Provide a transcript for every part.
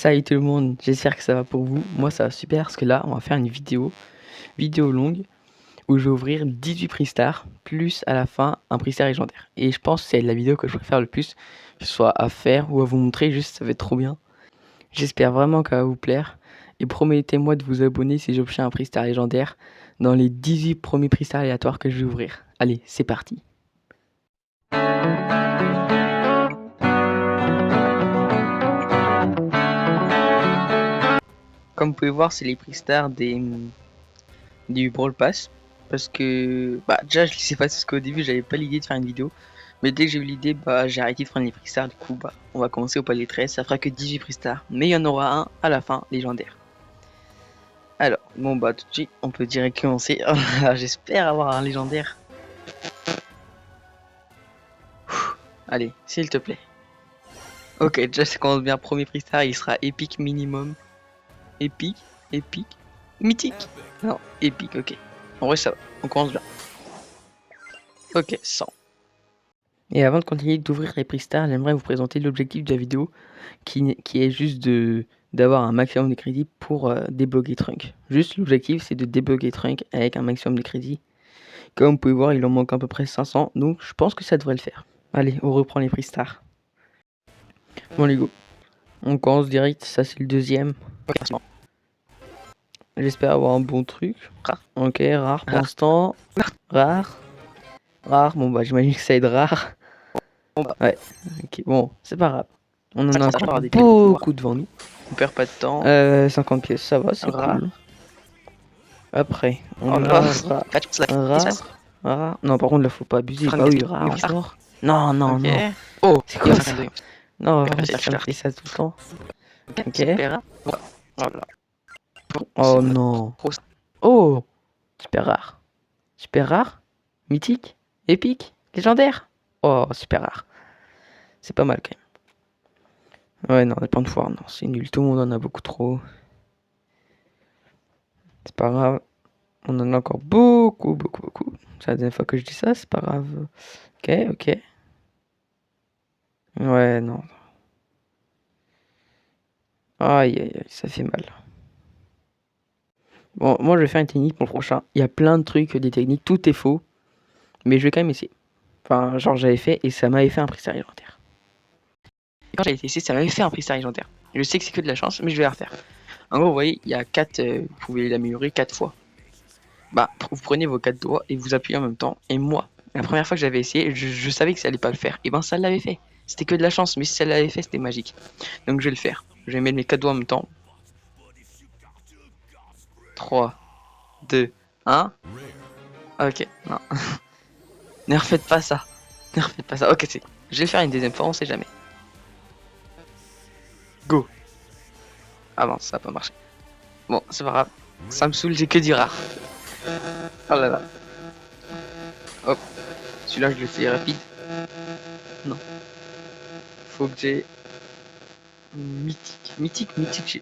Salut tout le monde, j'espère que ça va pour vous. Moi ça va super parce que là on va faire une vidéo longue où je vais ouvrir 18 prix stars plus à la fin un prix star légendaire. Et je pense que c'est la vidéo que je préfère le plus, que ce soit à faire ou à vous montrer, juste ça va être trop bien. J'espère vraiment qu'elle va vous plaire et promettez-moi de vous abonner si j'obtiens un prix star légendaire dans les 18 premiers prix stars aléatoires que je vais ouvrir. Allez, c'est parti. Comme vous pouvez voir, c'est les prix stars du Brawl Pass. Parce que déjà je sais pas, parce qu'au début j'avais pas l'idée de faire une vidéo. Mais dès que j'ai eu l'idée, j'ai arrêté de prendre les prix stars. Du coup on va commencer au palier 13. Ça fera que 18 prix stars. Mais il y en aura un à la fin, légendaire. Alors, bon tout de suite on peut direct commencer. J'espère avoir un légendaire. Allez, s'il te plaît. Ok, déjà ça commence bien. Premier prix star, il sera épique minimum. Épique, mythique. Non, épique, ok. En vrai ça va, on commence bien. Ok, 100. Et avant de continuer d'ouvrir les prix stars, j'aimerais vous présenter l'objectif de la vidéo qui est juste d'avoir un maximum de crédits pour débloquer Trunk. Juste l'objectif c'est de débloquer Trunk avec un maximum de crédits. Comme vous pouvez voir, il en manque à peu près 500, donc je pense que ça devrait le faire. Allez, on reprend les prix stars. Bon les go, on commence direct, ça c'est le deuxième. J'espère avoir un bon truc. Ok, rare pour l'instant. Rare. Bon j'imagine que ça va être rare. Ouais, ok, bon, c'est pas grave. On en a encore beaucoup devant nous. On perd pas de temps. 50 pièces, ça va, c'est cool. Après, on a rare. Non, par contre, là, faut pas abuser. Bah oui, rare encore. Non, non, non. Oh, c'est quoi ça? Non, ça me fait ça tout le temps. Ok. Oh non. Oh, super rare. Super rare. Mythique. Épique. Légendaire. Oh, super rare. C'est pas mal quand même. Ouais, non, les points de foire, non, c'est nul. Tout le monde en a beaucoup trop. C'est pas grave. On en a encore beaucoup. C'est la dernière fois que je dis ça, c'est pas grave. Ok. Ouais, non. Aïe, ça fait mal. Bon, moi je vais faire une technique pour le prochain. Il y a plein de trucs, des techniques, tout est faux. Mais je vais quand même essayer. Enfin, genre j'avais fait et ça m'avait fait un prix star légendaire. Et quand j'avais essayé, ça m'avait fait un prix star légendaire. Je sais que c'est que de la chance, mais je vais la refaire. En gros, vous voyez, il y a 4, vous pouvez l'améliorer 4 fois. Vous prenez vos 4 doigts et vous appuyez en même temps. Et moi, la première fois que j'avais essayé, je savais que ça allait pas le faire. Et ça l'avait fait. C'était que de la chance, mais si ça l'avait fait, c'était magique. Donc je vais le faire. Je vais mettre mes 4 doigts en même temps. 3, 2, 1. Ok, non. Ne refaites pas ça. Ok, c'est. Je vais le faire une deuxième fois, on sait jamais. Go. Ah bon, ça a pas marché. Bon, c'est pas grave. Ça me saoule, j'ai que du rare. Oh là là. Hop. Celui-là, je le fais rapide. Non. Faut que j'ai... Mythique.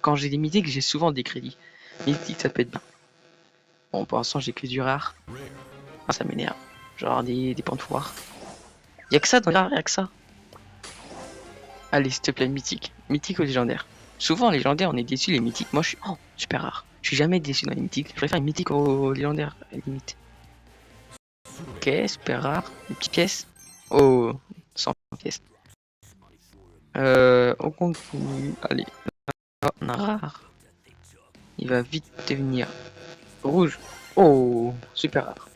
Quand j'ai des mythiques, j'ai souvent des crédits. Mythique, ça peut être bien. Bon, pour l'instant, j'ai que du rare. Ah, ça m'énerve. Genre des points de foire. Y'a que ça dans les rares, y'a que ça. Allez, s'il te plaît, mythique. Mythique ou légendaire. Souvent, légendaire, on est déçu, les mythiques. Moi, je suis super rare. Je suis jamais déçu dans les mythiques. Je préfère les mythiques au légendaire, à la limite. Ok, super rare. Une petite pièce. Oh, 100 pièces. On continue. Allez. Là, on a rare. Il va vite devenir rouge. Oh, super rare.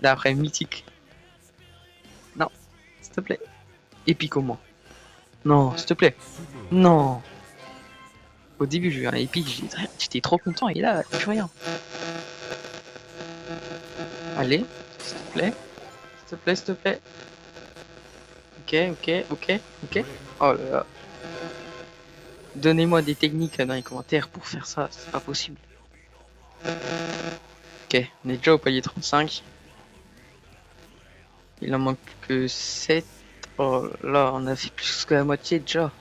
Là, après, mythique. Non, s'il te plaît. Épique au moins. Non, s'il te plaît. Non. Au début, j'ai eu un épique, j'étais trop content, et là, plus rien. Allez, s'il te plaît. Ok. Oh là là. Donnez-moi des techniques dans les commentaires pour faire ça, c'est pas possible. Ok, on est déjà au palier 35. Il en manque que 7. Oh là, on a fait plus que la moitié déjà.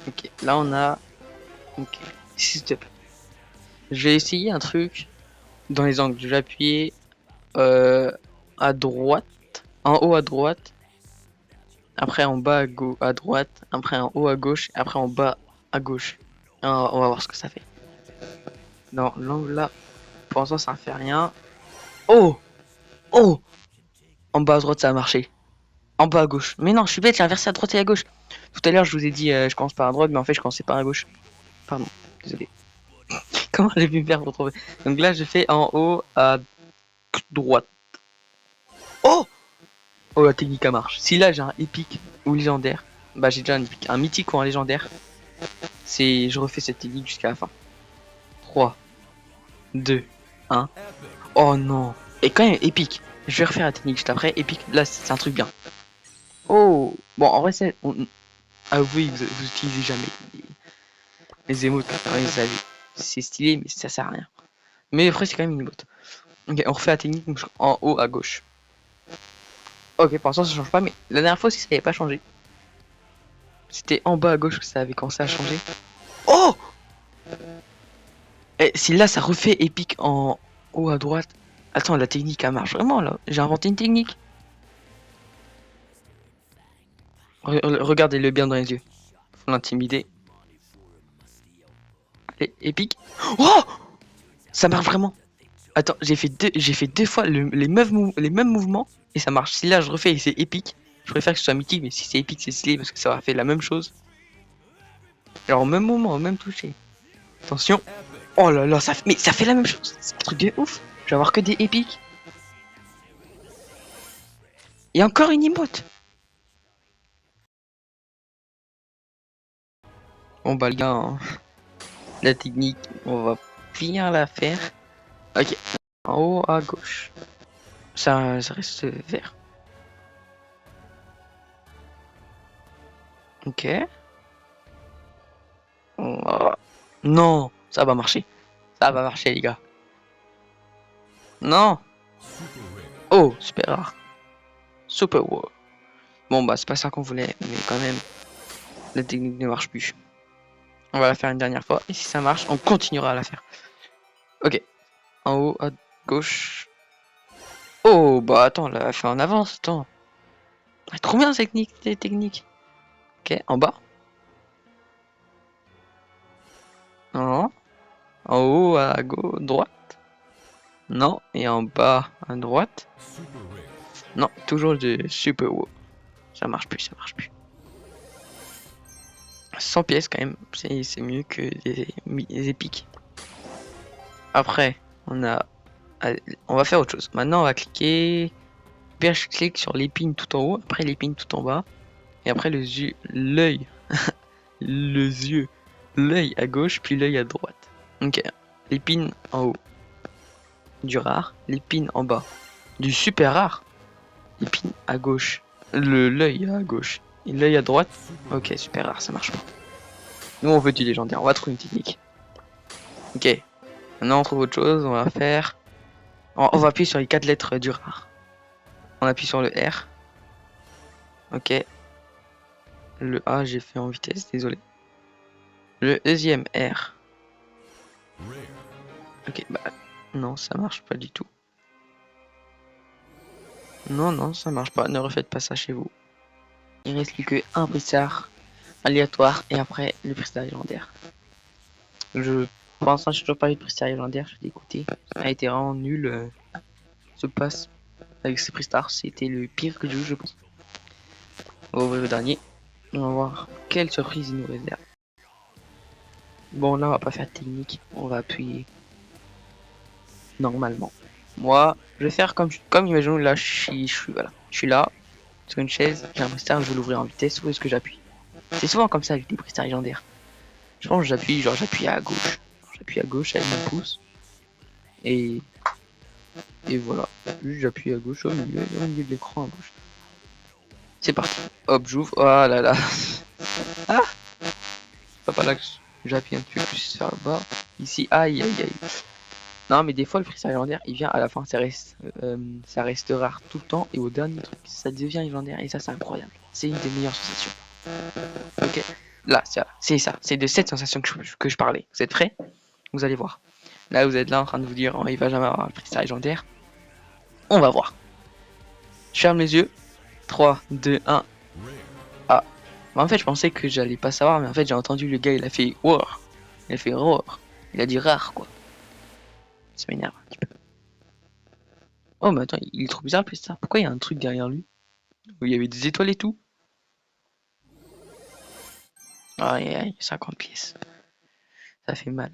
Ok, là on a... Ok, s'il te plaît. Je vais essayer un truc dans les angles. Je vais appuyer à droite, en haut à droite. après en bas à droite, après en haut à gauche, et après en bas à gauche. On va voir ce que ça fait. Non, l'angle là, pour l'instant ça ne fait rien. Oh! Oh! En bas à droite ça a marché. En bas à gauche. Mais non, je suis bête, j'ai inversé à droite et à gauche. Tout à l'heure je vous ai dit je commence par à droite, mais en fait je commençais par à gauche. Pardon, désolé. Comment j'ai pu me faire retrouver? Donc là je fais en haut à droite. Oh! Oh, la technique elle marche. Si là j'ai un épique ou légendaire, bah j'ai déjà un épique. Un mythique ou un légendaire, je refais cette technique jusqu'à la fin. 3, 2, 1. Oh non. Et quand même épique. Je vais refaire la technique juste après. Épique, là c'est un truc bien. Oh. Bon, en vrai c'est... Avouez, vous utilisez jamais les émotes quand même, vous savez. C'est stylé, mais ça sert à rien. Mais après c'est quand même une emote. Ok, on refait la technique en haut à gauche. Ok, pour l'instant ça change pas, mais la dernière fois aussi ça n'avait pas changé. C'était en bas à gauche que ça avait commencé à changer. Oh! Et si là ça refait épique en haut à droite. Attends, la technique elle marche vraiment là. J'ai inventé une technique. Regardez-le bien dans les yeux. Faut l'intimider. Allez, épique. Oh! Ça marche vraiment. Attends, j'ai fait deux fois les mêmes mouvements et ça marche. Si là je refais et c'est épique, je préfère que ce soit mythique, mais si c'est épique c'est stylé parce que ça aura fait la même chose. Alors au même moment, au même toucher. Attention. Oh là là, mais ça fait la même chose. C'est un truc de ouf. Je vais avoir que des épiques. Et encore une emote. Bon bah les gars, hein, la technique, on va bien la faire. Ok, en haut à gauche. Ça reste vert. Ok. Oh. Non, ça va marcher. Ça va marcher les gars. Non. Oh, super rare. Super wow. Bon bah c'est pas ça qu'on voulait, mais quand même, la technique ne marche plus. On va la faire une dernière fois, et si ça marche, on continuera à la faire. Ok, en haut à gauche. Oh bah attends, là, elle fait en avance, attends. Trop bien cette technique. Ok, en bas. Non. En haut à gauche, droite. Non, et en bas à droite. Non, toujours de super wow. Ça marche plus, ça marche plus. 100 pièces quand même, c'est mieux que les épiques. Après, on va faire autre chose. Maintenant, on va cliquer. Bien, je clique sur l'épine tout en haut, après l'épine tout en bas, et après l'œil, l'œil à gauche, puis l'œil à droite. Ok, l'épine en haut, du rare, l'épine en bas, du super rare, l'épine à gauche, l'œil à gauche, et l'œil à droite. Ok, super rare, ça marche pas. Nous, on veut du légendaire, on va trouver une technique. Ok, maintenant on trouve autre chose, on va faire. On va appuyer sur les 4 lettres du rare. On appuie sur le R. Ok. Le A, j'ai fait en vitesse, désolé. Le deuxième R. Ok, bah non, ça marche pas du tout. Non, non, ça marche pas. Ne refaites pas ça chez vous. Il reste plus que un pristard aléatoire et après le pristard légendaire. Pour l'instant, j'ai toujours pas eu de pristard légendaire. Je suis dégoûté. Ça a été vraiment nul. Ce passe avec ces pristards, c'était le pire que j'ai eu, je pense. On va ouvrir le dernier. On va voir quelle surprise il nous réserve. Bon, là, on va pas faire de technique. On va appuyer normalement. Moi, je vais faire comme imaginons là, voilà. Je suis là, sur une chaise, j'ai un prestar, je veux l'ouvrir en vitesse, où est-ce que j'appuie? C'est souvent comme ça avec des prestars légendaires. Je pense que j'appuie à gauche. J'appuie à gauche avec mon pouce. Et voilà. Juste j'appuie à gauche au milieu de l'écran à gauche. C'est parti. Hop, j'ouvre. Oh là là. Ah! C'est pas là que j'appuie un petit peu plus vers le bas. Ici, aïe aïe aïe. Non, mais des fois, le freestyle légendaire, il vient à la fin, ça reste rare tout le temps, et au dernier truc, ça devient légendaire, et ça, c'est incroyable. C'est une des meilleures sensations. Ok, là, c'est ça, c'est de cette sensation que je parlais. Vous êtes prêts? Vous allez voir. Là, vous êtes là en train de vous dire, oh, il va jamais avoir le freestyle légendaire. On va voir. Je ferme les yeux. 3, 2, 1. Bah, en fait, je pensais que j'allais pas savoir, mais en fait, j'ai entendu le gars, il a fait wow. Il a fait rare. Il a dit rare, quoi. Ça m'énerve un petit peu. Oh, mais attends, il est trop bizarre, plus ça. Pourquoi il y a un truc derrière lui? Où il y avait des étoiles et tout? Aïe, aïe, 50 pièces. Ça fait mal.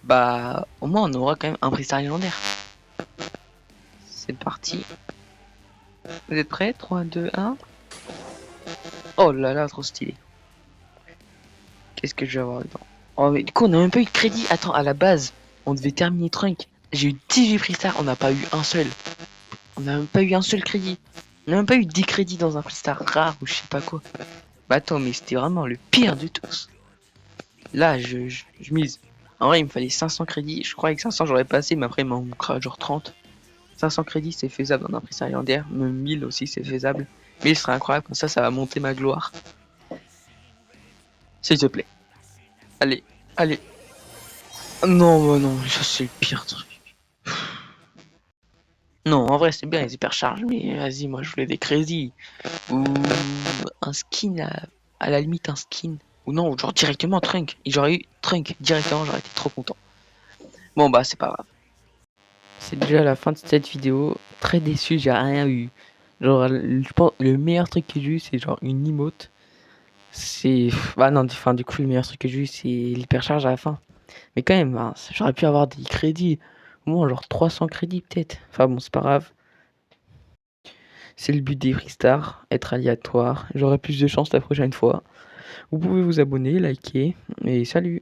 Bah, au moins, on aura quand même un freestyle légendaire. C'est parti. Vous êtes prêts? 3, 2, 1. Oh là là, trop stylé. Qu'est-ce que je vais avoir dedans? Oh, mais du coup, on n'a même pas eu de crédit. Attends, à la base, on devait terminer Trunk. J'ai eu 18 freestyle, on n'a pas eu un seul. On n'a même pas eu un seul crédit. On n'a même pas eu 10 crédits dans un freestyle rare ou je sais pas quoi. Bah attends, mais c'était vraiment le pire de tous. Là, je mise. En vrai, il me fallait 500 crédits. Je croyais que 500 j'aurais passé, mais après, il m'en manquera genre 30. 500 crédits, c'est faisable dans un freestyle légendaire. Même 1000 aussi, c'est faisable. 1000 serait incroyable, comme ça va monter ma gloire. S'il te plaît. Allez, allez. Non, bah non, ça c'est le pire truc. Non, en vrai, c'est bien les hypercharges, mais vas-y, moi je voulais des crédits. Ou un skin, à la limite, un skin. Ou non, genre directement Trunk. Et j'aurais eu Trunk directement, j'aurais été trop content. Bon, bah, c'est pas grave. C'est déjà la fin de cette vidéo. Très déçu, j'ai rien eu. Genre, je pense le meilleur truc que j'ai eu, c'est genre une emote. C'est. Bah non, enfin, du coup, le meilleur truc que j'ai eu, c'est l'hypercharge à la fin. Mais quand même, hein, j'aurais pu avoir des crédits. Au moins, genre 300 crédits peut-être. Enfin bon, c'est pas grave. C'est le but des Freestars, être aléatoire. J'aurai plus de chance la prochaine fois. Vous pouvez vous abonner, liker, et salut!